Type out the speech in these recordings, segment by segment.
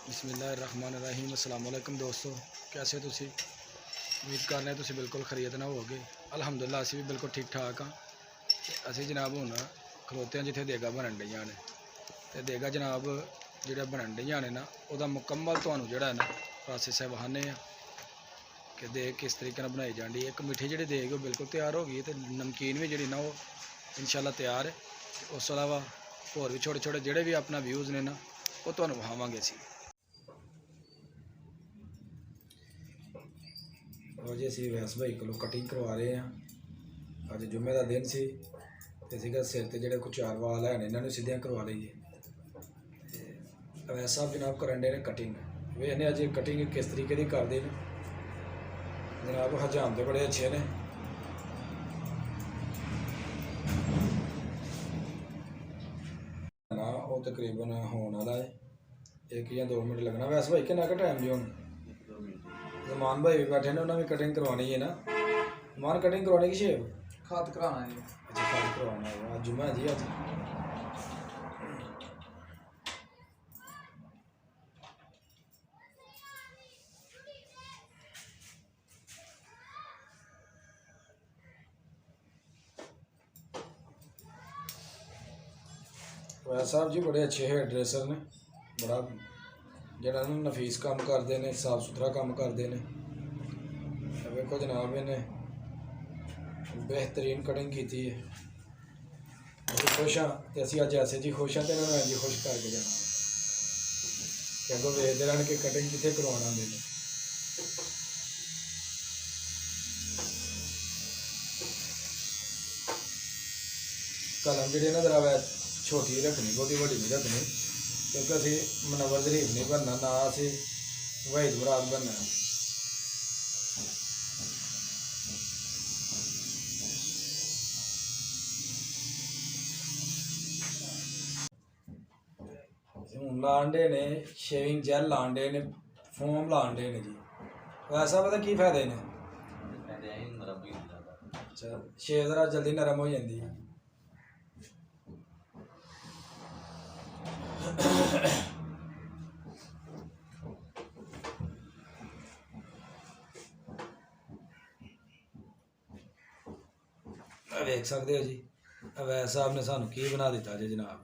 बिस्मिल्लाहिर्रहमानिर्रहीम अस्सलाम वालेकुम दोस्तों, कैसे तुसी उम्मीद करने तुसी बिल्कुल खरीत ना होगे। अल्हम्दुलिल्लाह असी भी बिल्कुल ठीक ठाक हाँ। असी जनाब हुण खलोते हैं जिथे देगा बनन डईयां ने ते देगा जनाब जिहड़ा बनन डईयां ने ना उहदा मुकम्मल तुहानूं जिहड़ा है ना प्रोसेस है वहाने आ कि देग किस तरीके नाल बनाई जांदी है। एक मिठी जिहड़ी देग वो बिल्कुल तैयार हो गई है, नमकीन भी जिहड़ी ना वो इंशाअल्लाह तैयार है। उस तो इलावा होर भी छोटे छोटे जिहड़े भी अपना व्यूज़ ने ना वो तुहानूं विखावांगे असीं। और जी असीं वैस भाई कोलों कटिंग करवा रहे हैं। अज जुम्मे का दिन सी ते सीगा सिर ते जिहड़े कुछ 4 वाल है इन्हां नूं सीधियां करवा लईए। वैस साहब जनाब करन डे ने कटिंग, वेखने अज कटिंग किस तरीके की करदे ने। जनाब हजाम तो बड़े अच्छे ने। ना वो तकरीबन होने वाला है, 1 या 2 मिनट लगना। वैस भाई कितना का टाइम जी हुण जमान भाई भी बैठे ने, उन्हें भी कटिंग करवानी है ना। जमान कटिंग करवानी कि शेव खाद कराना है। अच्छा खाद करवाना है। अज जुम्मा जी अज वैस साहब जी बड़े अच्छे हेयर ड्रेसर ने, बड़ा जरा नफीस काम करते हैं, साफ सुथरा काम करते हैं। वेखो जनाब इन्हें बेहतरीन कटिंग की है। अभी खुश हाँ तो असी अज ऐसे जी खुश हाँ तो इन्होंने अज ही खुश करके जाना कि अगों वेखते रहन कि कटिंग कितने करवाना आते हैं। कलम जी जरा वै छोटी रखनी, बहुती वड्डी नहीं रखनी, क्योंकि असी मनवर जरीफ नहीं बनना, ना असी वहीद मुराद बनना। हूँ लान डे ने शेविंग जैल लान डे ने, फोम लान डे ने जी। वैसा पता की फायदे ने? अच्छा शेव जरा जल्दी नरम हो जाती है। वेख सकते हो जी अवैस साहब ने सानू की बना दिता जी जनाब।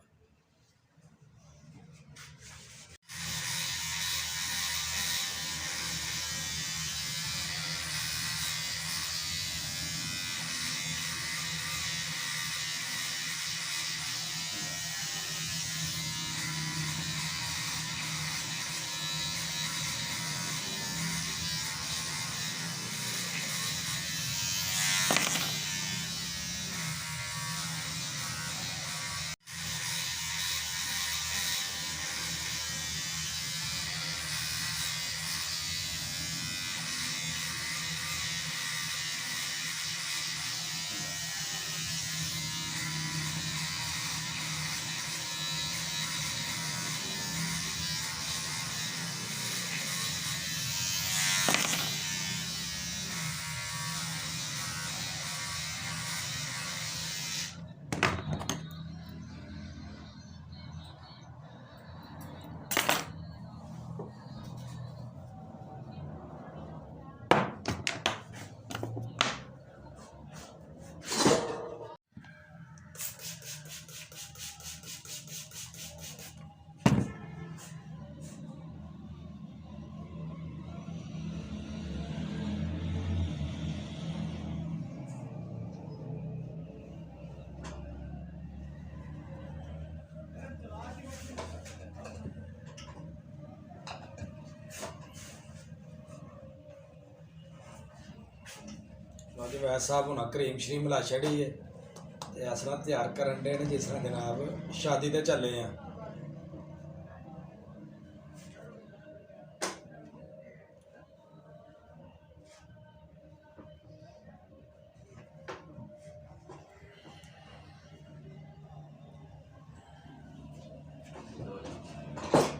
वैस साहब हूँ क्रीम श्रीम मिला छड़ी है, इस तरह तैयार करन डे ने जिस तरह जनाब शादी ते चले हैं।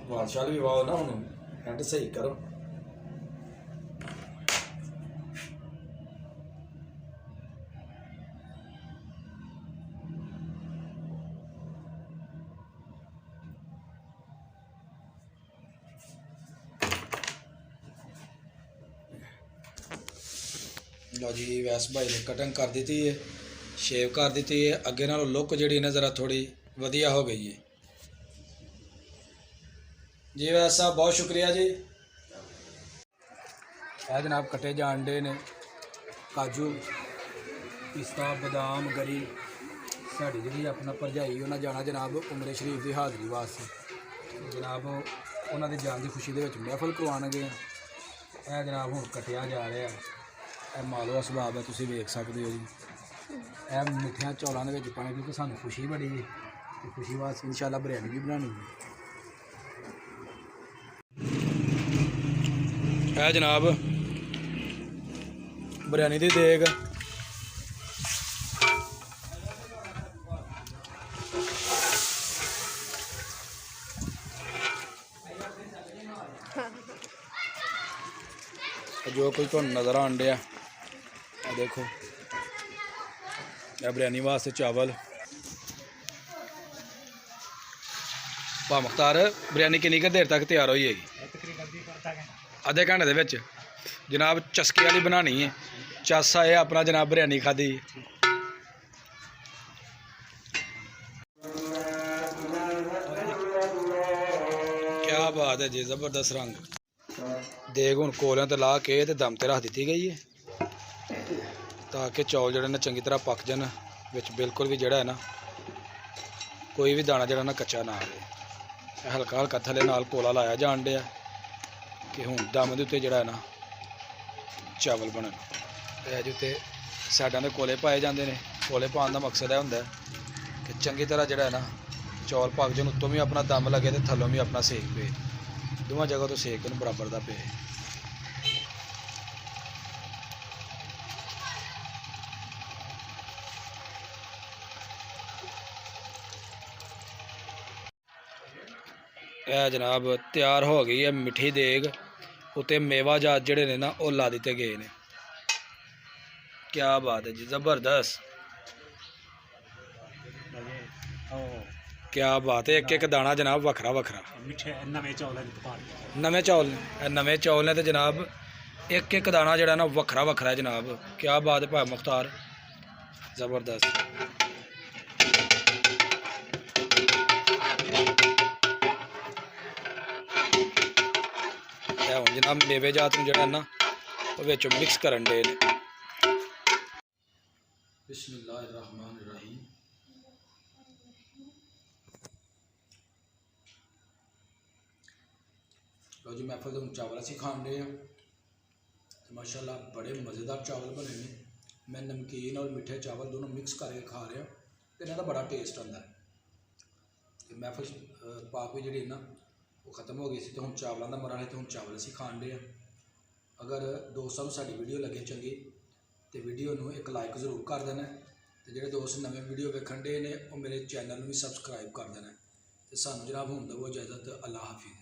बादशाह भी वाओ ना हूँ एंड सही करो। लो जी वैस भाई ने कटिंग कर दी है, शेव कर दी है। अगे नालों लुक जी ना ज़रा थोड़ी वधिया हो गई है जी। वैस साहब बहुत शुक्रिया जी। यह जनाब कटे जान डे ने काजू पिस्ता बादाम गरी। साड़ी जी अपना भरजाई उन्हें जाना जनाब उमरे शरीफ की हाज़री वास्ते। जनाब उन्होंने जान की खुशी के महफल करवाने गए। यह जनाब हूँ कटिया जा रहा है। यह मालवा सुभाव है, तुम वेख सकते हो जी। यह मिठिया चौलों के पाने क्योंकि सानू खुशी बड़ी है, तो खुशी वास्ते इंशाल्लाह बिरयानी भी बनानी है। यह जनाब बिरयानी की देग जो कोई तुहानू नज़र आन डया देखो। यह बिरयानी वास्ते चावल। भा मुख्तार बिरयानी कितनी देर तक तैयार हो जाएगी? आधे घंटे के जनाब चस्के वाली बनानी है। चासा है अपना जनाब बिरयानी खाधी। क्या बात है जी, ज़बरदस्त रंग। देग हूँ कोलियां ते ला के ते दम ते रख दी गई है ताकि चौल जड़े ना चंगी तरह पक जान। विच बिल्कुल भी जड़ा है ना कोई भी दाना जड़ा ना कच्चा ना आए। हल्का हल्का थले नाल कोला लाया जान डया कि हूँ दम के उत्ते जड़ा है ना चावल बनन। जिते साइडों के कोले पाए जाते हैं। कोले पाने का मकसद यह होंगे कि चंगी तरह जड़ा है ना चौल पक जान, उत्तों भी अपना दम लगे तो थलों भी अपना सेक पे, दोवें जगह तो सेक बराबर का पे। यह जनाब तैयार हो गई है मिठी देग। उत्ते मेवा जात जड़े ने ना वो ला दिते गए ने। क्या बात है जी, ज़बरदस्त। क्या बात है, एक एक दाना जनाब वखरा वखरा। नवे चौल ने तो जनाब एक एक दाना जड़ा ना वखरा वखरा है जनाब। क्या बात है भाई मुख्तार, ज़बरदस्त। जनाब मेवे जात में जड़ा ना विच मिक्स करन डे ने। बिस्मिल्लाहिर्रहमानिर्रहीम। लो जी महफल तो चावल असी खान डे तो माशाल्लाह बड़े मज़ेदार चावल बने ने। मैं नमकीन और मिठे चावल दोनों मिक्स करके खा रहा तो इन्हों का बड़ा टेस्ट आता है। तो महफल पाक भी जी ना वो ख़त्म हो गई सी तो हम चावलों का मरा है तो हम चावल असी खान डे। अगर दोस्तों को साडी वीडियो लगे चंगी तो वीडियो में एक लाइक जरूर कर देना। तो जोड़े दोस्त नवे वीडियो वेखन डे ने वो मेरे चैनल में भी सबसक्राइब कर देना। तो सानू जनाब हुण दवो इजाज़त, अल्लाह हाफिज़।